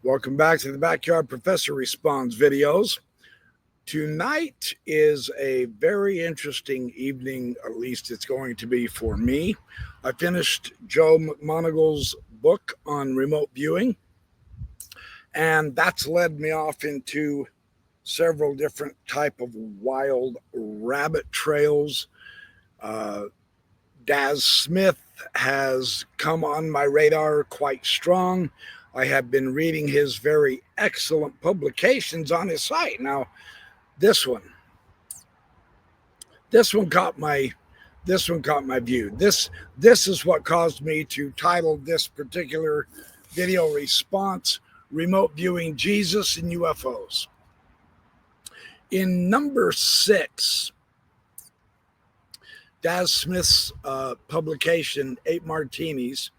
Welcome back to the Backyard Professor Responds videos. Tonight is a very interesting evening, at least it's going to be for me. I finished Joe McMoneagle's book on remote viewing, and that's led me off into several different type of wild rabbit trails. Daz Smith has come on my radar quite strong. I have been reading his very excellent publications on his site. Now, this one caught my view. This is what caused me to title this particular video response, Remote Viewing Jesus and UFOs. In number 6, Daz Smith's publication, 8 Martinis,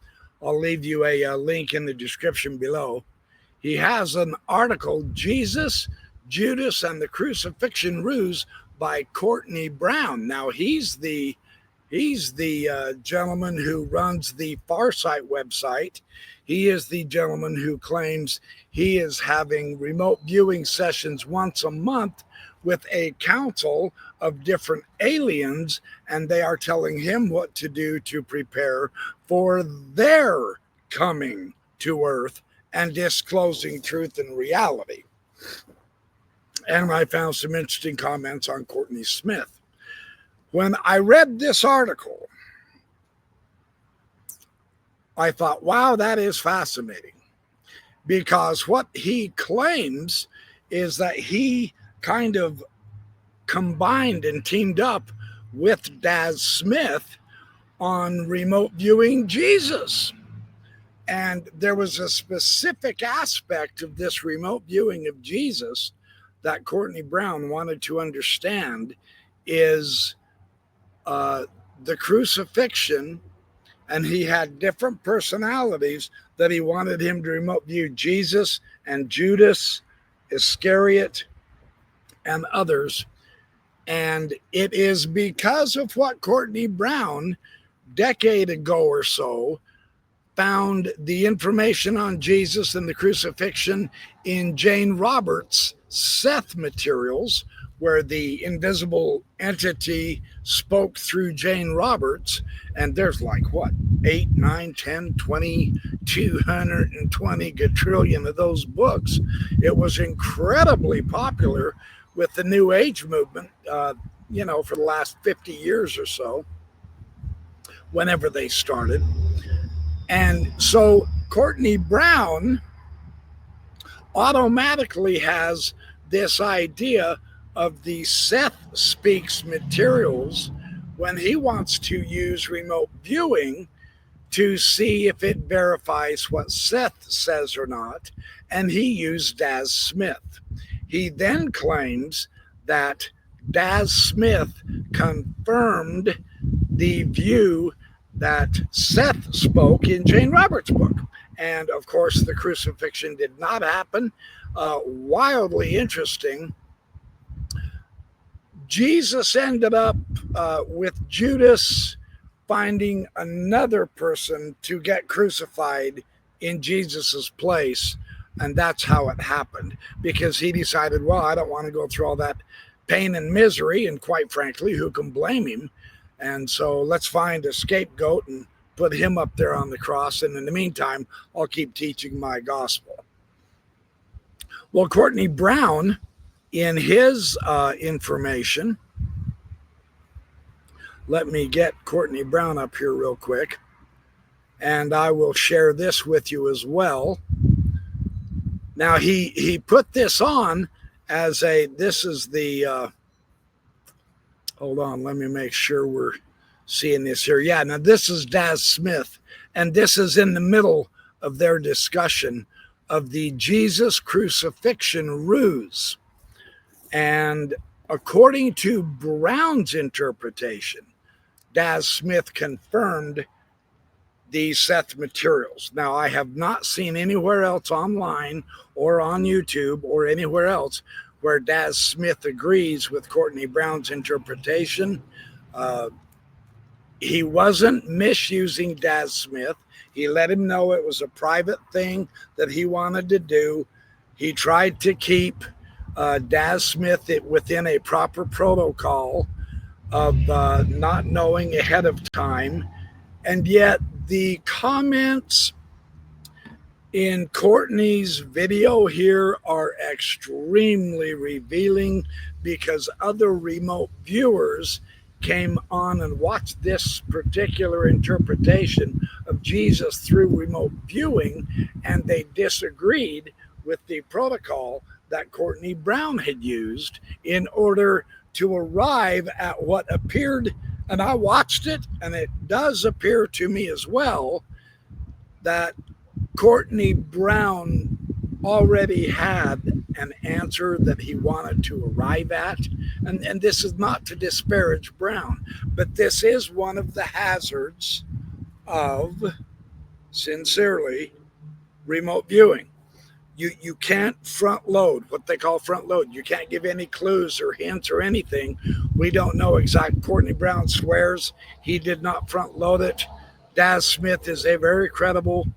I'll leave you a link in the description below. He has an article, Jesus, Judas, and the Crucifixion Ruse by Courtney Brown. Now, he's the gentleman who runs the Farsight website. He is the gentleman who claims he is having remote viewing sessions once a month with a council of different aliens, and they are telling him what to do to prepare for their coming to Earth and disclosing truth and reality. And I found some interesting comments on Courtney Smith. When I read this article, I thought, wow, that is fascinating, because what he claims is that he kind of combined and teamed up with Daz Smith on remote viewing Jesus. And there was a specific aspect of this remote viewing of Jesus that Courtney Brown wanted to understand is the crucifixion, and he had different personalities that he wanted him to remote view Jesus and Judas Iscariot and others. And it is because of what Courtney Brown, decade ago or so, found the information on Jesus and the crucifixion in Jane Roberts' Seth materials, where the invisible entity spoke through Jane Roberts. And there's like, what, 8, 9, 10, 20, 220 quadrillion of those books. It was incredibly popular with the New Age movement, for the last 50 years or so, whenever they started. And so Courtney Brown automatically has this idea of the Seth Speaks materials when he wants to use remote viewing to see if it verifies what Seth says or not. And he used Daz Smith. He then claims that Daz Smith confirmed the view that Seth spoke in Jane Roberts' book. And of course, the crucifixion did not happen. Wildly interesting. Jesus ended up with Judas finding another person to get crucified in Jesus's place. And that's how it happened, because he decided, well, I don't want to go through all that pain and misery. And quite frankly, who can blame him? And so let's find a scapegoat and put him up there on the cross. And in the meantime, I'll keep teaching my gospel. Well, Courtney Brown, in his information, let me get Courtney Brown up here real quick, and I will share this with you as well. Now, he put this on as this is the, hold on, let me make sure we're seeing this here. Yeah, now this is Daz Smith, and this is in the middle of their discussion of the Jesus crucifixion ruse. And according to Brown's interpretation, Daz Smith confirmed the Seth materials. Now, I have not seen anywhere else online or on YouTube or anywhere else where Daz Smith agrees with Courtney Brown's interpretation. He wasn't misusing Daz Smith. He let him know it was a private thing that he wanted to do. He tried to keep Daz Smith within a proper protocol of not knowing ahead of time. And yet the comments in Courtney's video here are extremely revealing, because other remote viewers came on and watched this particular interpretation of Jesus through remote viewing, and they disagreed with the protocol that Courtney Brown had used in order to arrive at what appeared, and I watched it, and it does appear to me as well, that Courtney Brown already had an answer that he wanted to arrive at. And this is not to disparage Brown, but this is one of the hazards of, sincerely, remote viewing. You can't front load, what they call front load. You can't give any clues or hints or anything. We don't know exactly. Courtney Brown swears he did not front load it. Daz Smith is a very credible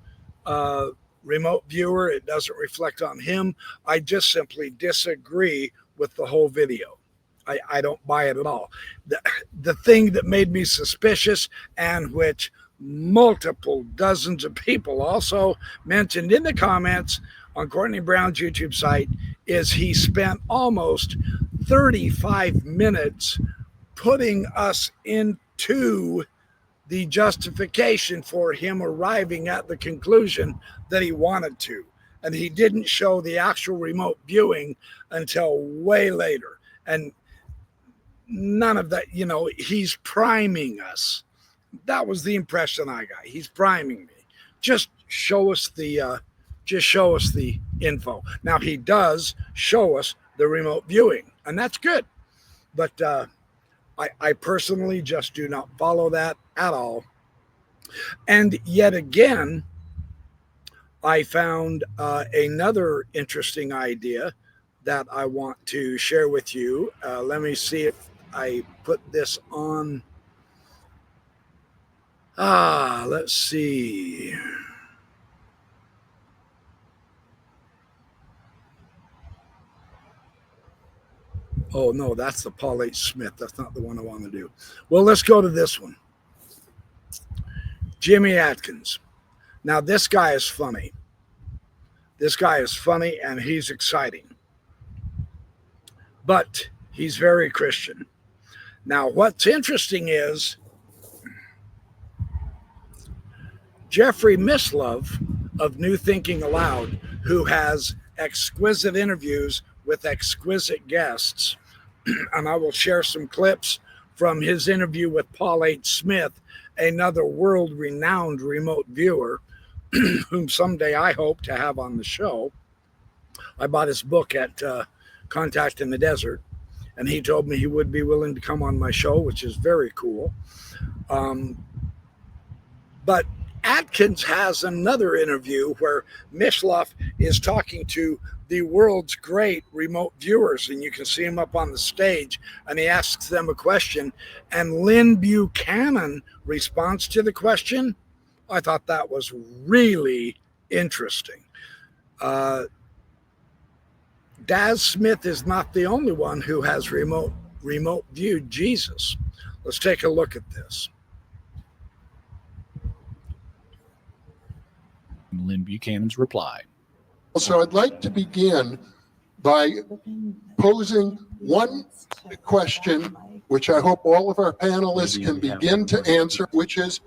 remote viewer. It doesn't reflect on him. I just simply disagree with the whole video. I don't buy it at all. The thing that made me suspicious, and which multiple dozens of people also mentioned in the comments on Courtney Brown's YouTube site, is he spent almost 35 minutes putting us into the justification for him arriving at the conclusion that he wanted to. And he didn't show the actual remote viewing until way later. And none of that, he's priming us. That was the impression I got. He's priming me. Just show us the info. Now he does show us the remote viewing, and that's good. But I personally just do not follow that at all. And yet again, I found another interesting idea that I want to share with you. Let me see if I put this on. Let's see. Oh, no, that's the Paul H. Smith. That's not the one I want to do. Well, let's go to this one. Jimmy Atkins. Now, this guy is funny. This guy is funny, and he's exciting. But he's very Christian. Now, what's interesting is Jeffrey Mislove of New Thinking Aloud, who has exquisite interviews with exquisite guests, and I will share some clips from his interview with Paul H. Smith, another world-renowned remote viewer, whom someday I hope to have on the show. I bought his book at Contact in the Desert, and he told me he would be willing to come on my show, which is very cool. But Atkins has another interview where Mislove is talking to the world's great remote viewers, and you can see him up on the stage, and he asks them a question, and Lynn Buchanan responds to the question. I thought that was really interesting. Daz Smith is not the only one who has remote viewed Jesus. Let's take a look at this. Lynn Buchanan's reply. So I'd like to begin by posing one question, which I hope all of our panelists can begin to answer, which is,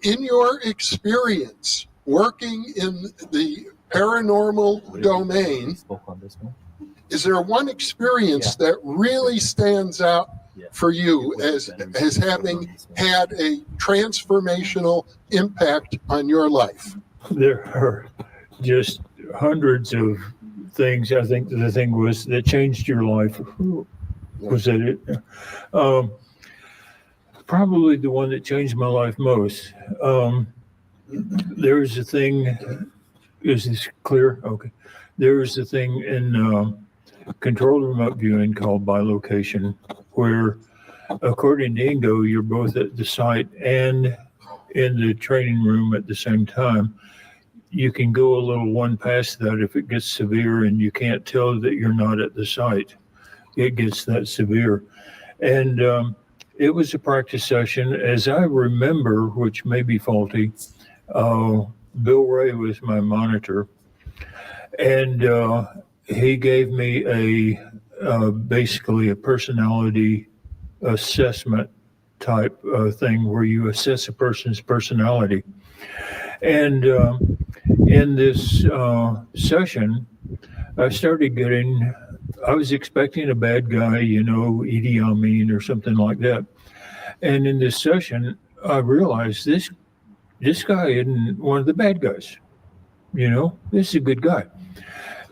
in your experience working in the paranormal domain, is there one experience that really stands out for you as having had a transformational impact on your life? There are just hundreds of things. I think the thing was that changed your life. Was that it? Probably the one that changed my life most. There's a thing. Is this clear? Okay. There's a thing in controlled remote viewing called bilocation, where according to Ingo, you're both at the site and in the training room at the same time. You can go a little one past that if it gets severe and you can't tell that you're not at the site. It gets that severe. And it was a practice session. As I remember, which may be faulty, Bill Ray was my monitor. And he gave me basically a personality assessment type thing where you assess a person's personality. And in this session, I was expecting a bad guy, Idi Amin or something like that. And in this session, I realized this guy isn't one of the bad guys. This is a good guy.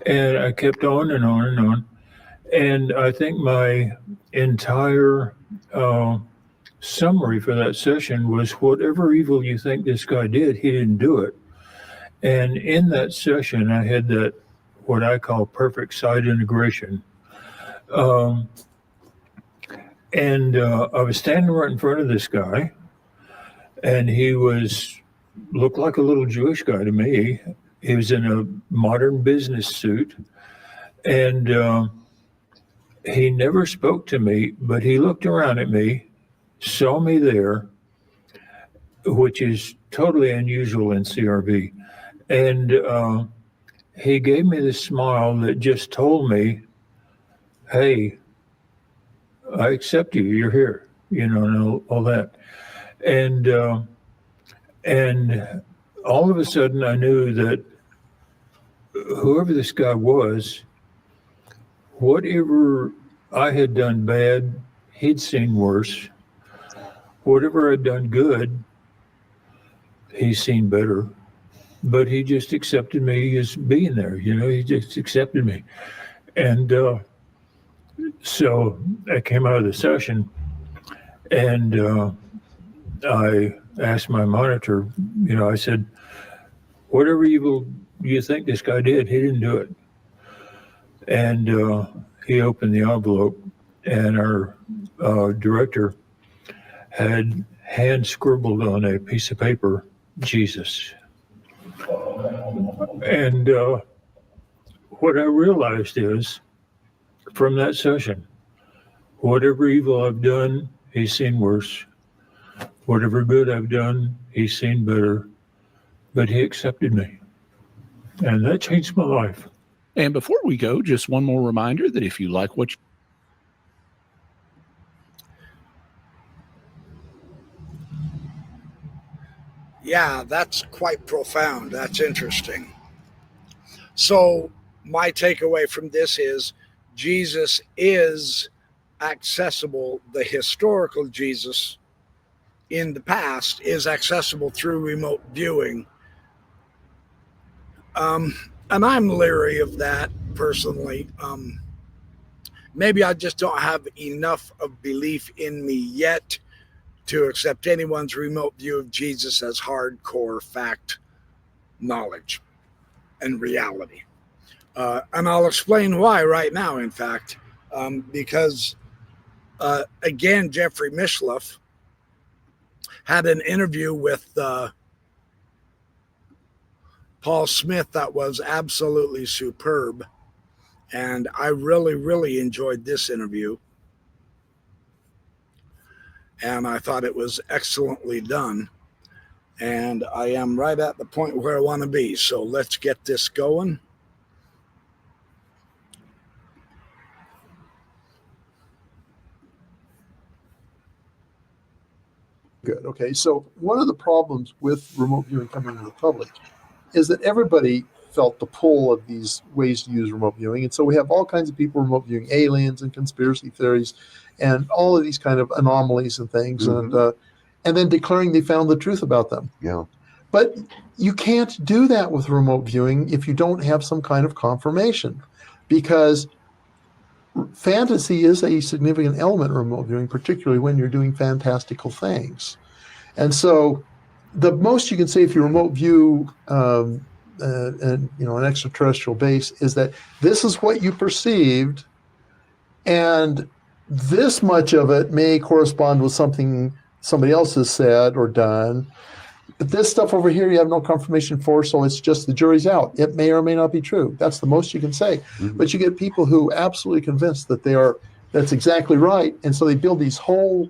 And I kept on and on and on. And I think my entire summary for that session was, whatever evil you think this guy did, he didn't do it. And in that session, I had that, what I call perfect side integration. And I was standing right in front of this guy, and he looked like a little Jewish guy to me. He was in a modern business suit, and he never spoke to me, but he looked around at me, saw me there, which is totally unusual in CRV. And he gave me this smile that just told me, hey, I accept you, you're here, and all that. And all of a sudden I knew that whoever this guy was, whatever I had done bad, he'd seen worse. Whatever I'd done good, he's seen better. But he just accepted me as being there, he just accepted me. And so I came out of the session, and I asked my monitor, I said, whatever evil you think this guy did, he didn't do it. And he opened the envelope, and our director had hand scribbled on a piece of paper, Jesus. And what I realized is, from that session, whatever evil I've done, he's seen worse. Whatever good I've done, he's seen better. But he accepted me. And that changed my life. And before we go, just one more reminder that if you like what Yeah, that's quite profound. That's interesting. So my takeaway from this is Jesus is accessible. The historical Jesus in the past is accessible through remote viewing. And I'm leery of that personally. Maybe I just don't have enough of belief in me yet to accept anyone's remote view of Jesus as hardcore fact knowledge and reality. And I'll explain why right now, in fact, because again, Jeffrey Mishloff had an interview with Paul Smith that was absolutely superb. And I really, really enjoyed this interview. And I thought it was excellently done. And I am right at the point where I want to be. So let's get this going. Good. Okay. So one of the problems with remote viewing coming to the public is that everybody felt the pull of these ways to use remote viewing. And so we have all kinds of people remote viewing aliens and conspiracy theories and all of these kind of anomalies and things, and then declaring they found the truth about them. Yeah. But you can't do that with remote viewing if you don't have some kind of confirmation, because fantasy is a significant element in remote viewing, particularly when you're doing fantastical things. And so the most you can say if you remote view an extraterrestrial base is that this is what you perceived, and this much of it may correspond with something somebody else has said or done. But this stuff over here, you have no confirmation for, so it's just the jury's out. It may or may not be true. That's the most you can say. Mhm. But you get people who are absolutely convinced that that's exactly right. And so they build these whole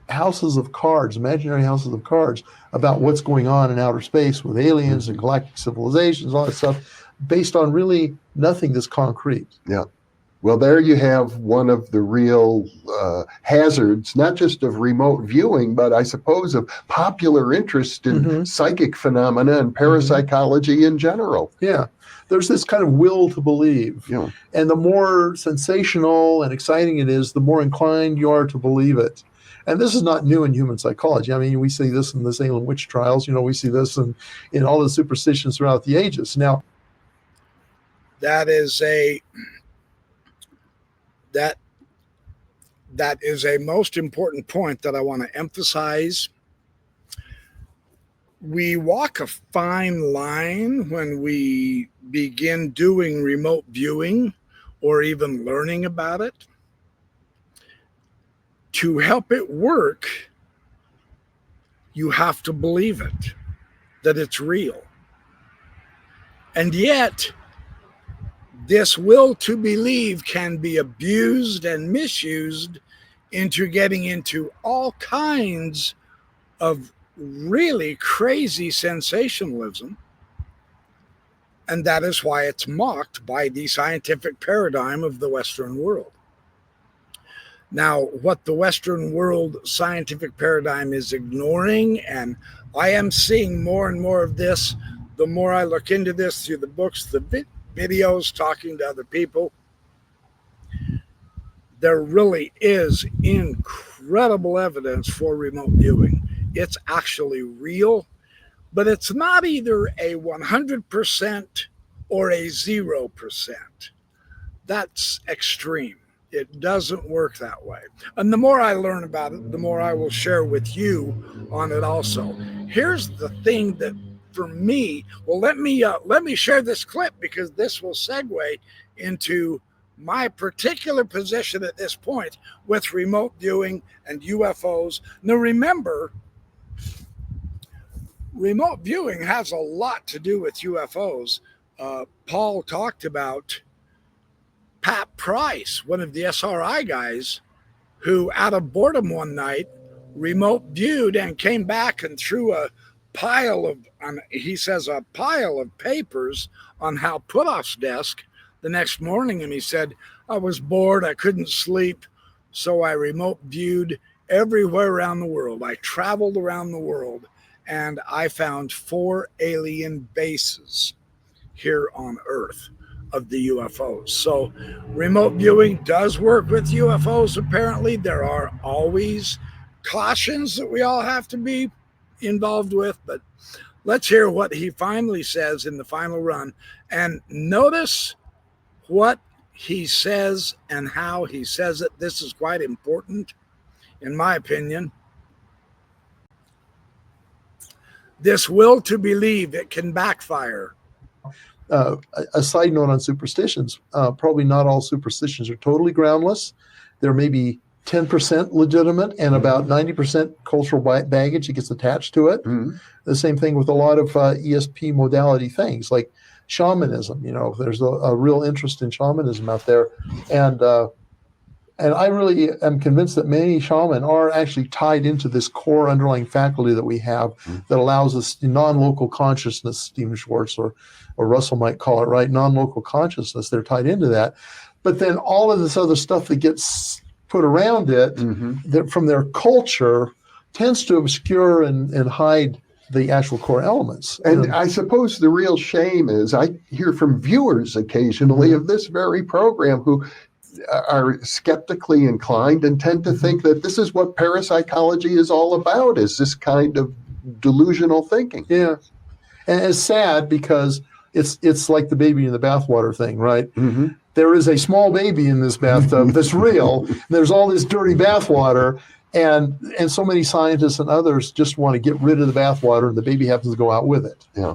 houses of cards, imaginary houses of cards, about what's going on in outer space with aliens and galactic civilizations, all that stuff, based on really nothing that's concrete. Yeah. Well, there you have one of the real hazards, not just of remote viewing, but I suppose of popular interest in psychic phenomena and parapsychology in general. Yeah. There's this kind of will to believe. Yeah. And the more sensational and exciting it is, the more inclined you are to believe it. And this is not new in human psychology. I mean, we see this in the Salem witch trials. We see this in all the superstitions throughout the ages. Now, that is a most important point that I want to emphasize. We walk a fine line when we begin doing remote viewing or even learning about it. To help it work, you have to believe it, that it's real. And yet, this will to believe can be abused and misused into getting into all kinds of really crazy sensationalism. And that is why it's mocked by the scientific paradigm of the Western world. Now, what the Western world scientific paradigm is ignoring, and I am seeing more and more of this, the more I look into this through the books, the videos, talking to other people, there really is incredible evidence for remote viewing. It's actually real, but it's not either a 100% or a 0%. That's extreme. It doesn't work that way. And the more I learn about it, the more I will share with you on it also. Here's the thing that for me, well, let me share this clip because this will segue into my particular position at this point with remote viewing and UFOs. Now remember, remote viewing has a lot to do with UFOs. Paul talked about Pat Price, one of the SRI guys, who out of boredom one night remote viewed and came back and threw a pile of papers on Hal Puthoff's desk the next morning. And he said, I was bored, I couldn't sleep, so I remote viewed everywhere around the world. I traveled around the world and I found 4 alien bases here on Earth of the UFOs. So remote viewing does work with UFOs. Apparently, there are always cautions that we all have to be involved with, but let's hear what he finally says in the final run. And notice what he says and how he says it. This is quite important, in my opinion. This will to believe, it can backfire. A side note on superstitions, probably not all superstitions are totally groundless. There may be 10% legitimate and about 90% cultural baggage that gets attached to it. The same thing with a lot of ESP modality things like shamanism. There's a real interest in shamanism out there. And I really am convinced that many shaman are actually tied into this core underlying faculty that we have that allows us non-local consciousness, Stephen Schwartz or Russell might call it, right? Non-local consciousness, they're tied into that. But then all of this other stuff that gets put around it that from their culture tends to obscure and hide the actual core elements. And I suppose the real shame is I hear from viewers occasionally of this very program who are skeptically inclined and tend to think that this is what parapsychology is all about, is this kind of delusional thinking. Yeah. And it's sad because it's like the baby in the bathwater thing, right? There is a small baby in this bathtub that's real. There's all this dirty bathwater, and so many scientists and others just want to get rid of the bathwater, and the baby happens to go out with it. Yeah.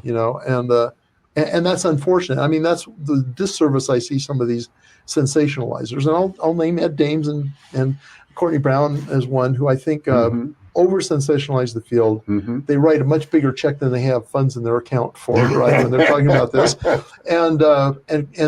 And that's unfortunate. I mean, that's the disservice I see some of these sensationalizers. And I'll name Ed Dames and Courtney Brown as one who I think over sensationalize the field. They write a much bigger check than they have funds in their account for, right, when they're talking about this. And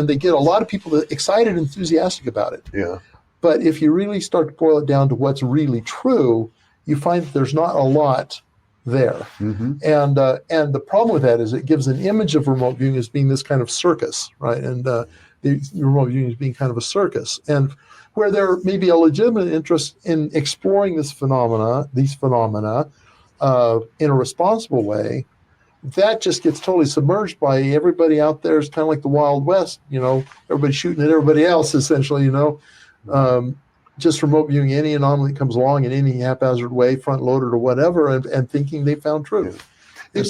they get a lot of people excited and enthusiastic about it. Yeah. But if you really start to boil it down to what's really true, you find that there's not a lot there. And the problem with that is it gives an image of remote viewing as being this kind of circus, right? And the remote viewing as being kind of a circus. And where there may be a legitimate interest in exploring these phenomena in a responsible way, that just gets totally submerged by everybody out there. It's kind of like the Wild West, everybody shooting at everybody else, essentially, just remote viewing any anomaly that comes along in any haphazard way, front loaded or whatever, and thinking they found truth. Yeah.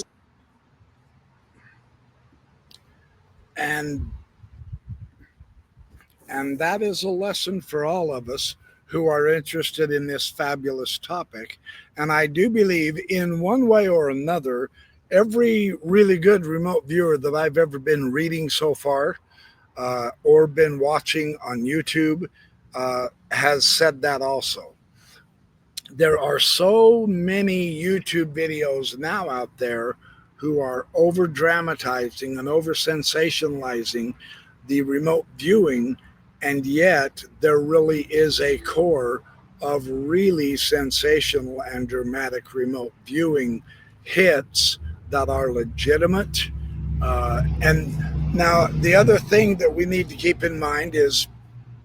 And that is a lesson for all of us who are interested in this fabulous topic. And I do believe in one way or another, every really good remote viewer that I've ever been reading so far or been watching on YouTube has said that also. There are so many YouTube videos now out there who are over dramatizing and over sensationalizing the remote viewing, and yet there really is a core of really sensational and dramatic remote viewing hits that are legitimate. And now the other thing that we need to keep in mind is,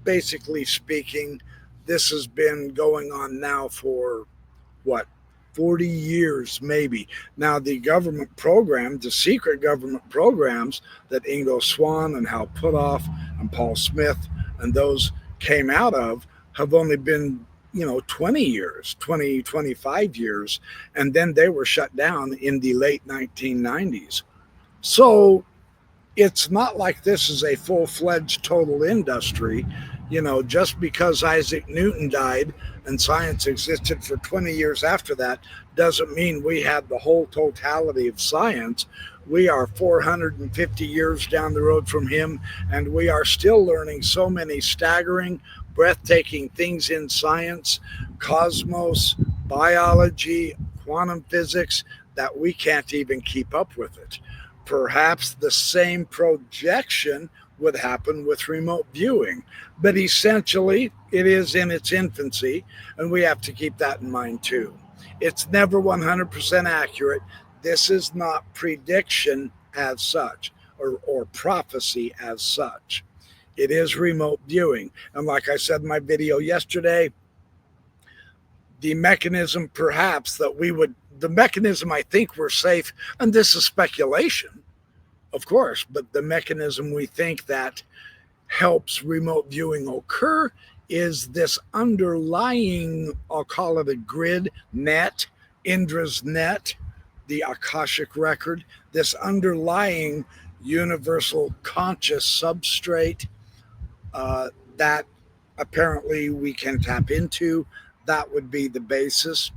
basically speaking, this has been going on now for 40 years maybe. Now the government program, the secret government programs that Ingo Swann and Hal Puthoff and Paul Smith and those came out of have only been 20 years, 25 years, and then they were shut down in the late 1990s. So it's not like this is a full-fledged total industry. Just because Isaac Newton died and science existed for 20 years after that doesn't mean we had the whole totality of science. We are 450 years down the road from him, and we are still learning so many staggering, breathtaking things in science, cosmos, biology, quantum physics, that we can't even keep up with it. Perhaps the same projection would happen with remote viewing, but essentially it is in its infancy, and we have to keep that in mind too. It's never 100% accurate. This is not prediction as such, or prophecy as such. It is remote viewing, and like I said in my video yesterday, the mechanism I think we're safe, and this is speculation, of course, but the mechanism we think that helps remote viewing occur is this underlying, I'll call it a grid net, Indra's net, the Akashic record, this underlying universal conscious substrate that apparently we can tap into. That would be the basis.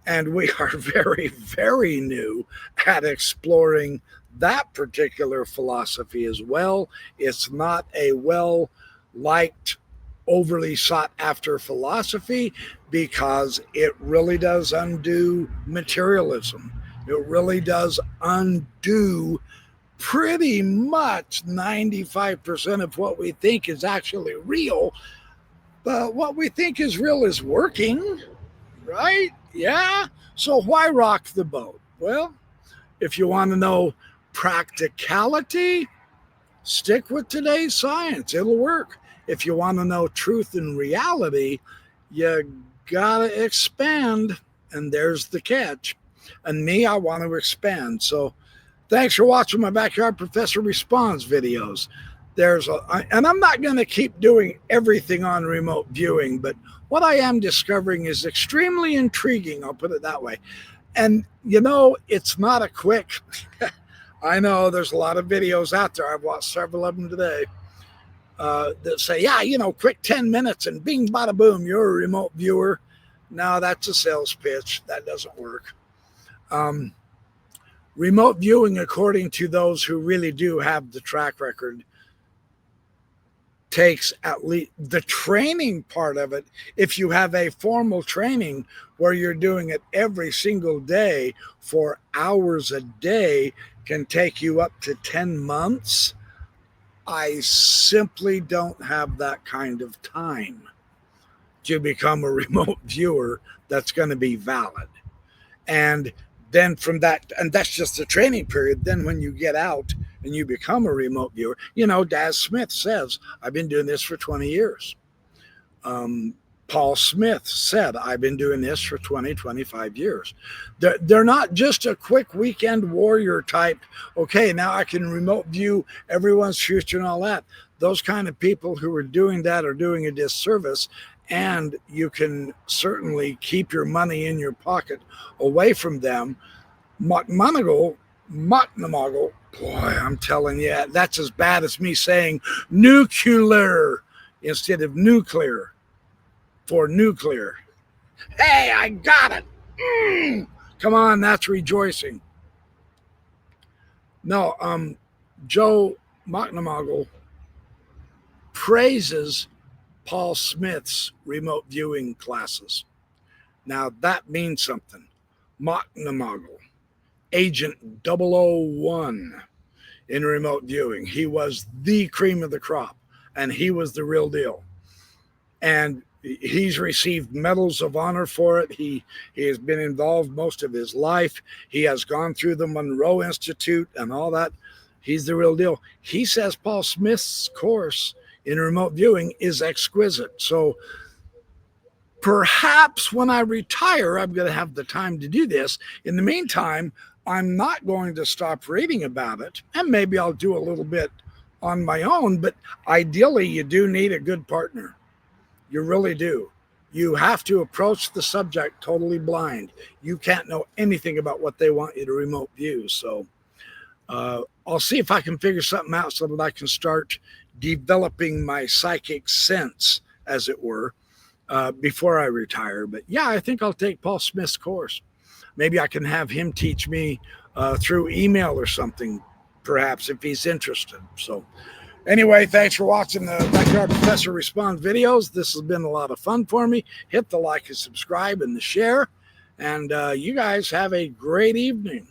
And we are very, very new at exploring that particular philosophy as well. It's not a well-liked, overly sought-after philosophy because it really does undo materialism. It really does undo pretty much 95% of what we think is actually real. But what we think is real is working, right? Yeah. So why rock the boat? Well, if you want to know practicality, stick with today's science. It'll work. If you want to know truth and reality, you gotta expand, and there's the catch. And me, I want to expand. So thanks for watching my Backyard Professor Responds videos. And I'm not going to keep doing everything on remote viewing, but what I am discovering is extremely intriguing. I'll put it that way. And, it's not a quick, I know there's a lot of videos out there. I've watched several of them today that say, quick 10 minutes and bing, bada, boom, you're a remote viewer. No, that's a sales pitch. That doesn't work. remote viewing, according to those who really do have the track record, takes at least the training part of it. If you have a formal training where you're doing it every single day for hours a day, can take you up to 10 months. I simply don't have that kind of time to become a remote viewer that's going to be valid. And then from that, and that's just the training period. Then when you get out and you become a remote viewer, you know, Daz Smith says, I've been doing this for 20 years. Paul Smith said, I've been doing this for 20, 25 years. They're not just a quick weekend warrior type, okay, now I can remote view everyone's future and all that. Those kind of people who are doing that are doing a disservice, and you can certainly keep your money in your pocket away from them. Moknamagle, boy, I'm telling you, that's as bad as me saying nuclear instead of nuclear. For nuclear. Hey, I got it. Come on, that's rejoicing. No, Joe Moknamagle praises Paul Smith's remote viewing classes. Now that means something. Moknamagle, Agent 001 in remote viewing. He was the cream of the crop, and he was the real deal. And he's received medals of honor for it. He has been involved most of his life. He has gone through the Monroe Institute and all that. He's the real deal. He says Paul Smith's course in remote viewing is exquisite. So perhaps when I retire, I'm going to have the time to do this. In the meantime, I'm not going to stop reading about it. And maybe I'll do a little bit on my own. But ideally, you do need a good partner. You really do. You have to approach the subject totally blind. You can't know anything about what they want you to remote view. So I'll see if I can figure something out so that I can start developing my psychic sense, as it were, before I retire. But yeah, I think I'll take Paul Smith's course. Maybe I can have him teach me through email or something, perhaps, if he's interested. So anyway, thanks for watching the Backyard Professor Respond videos. This has been a lot of fun for me. Hit the like and subscribe and the share. And you guys have a great evening.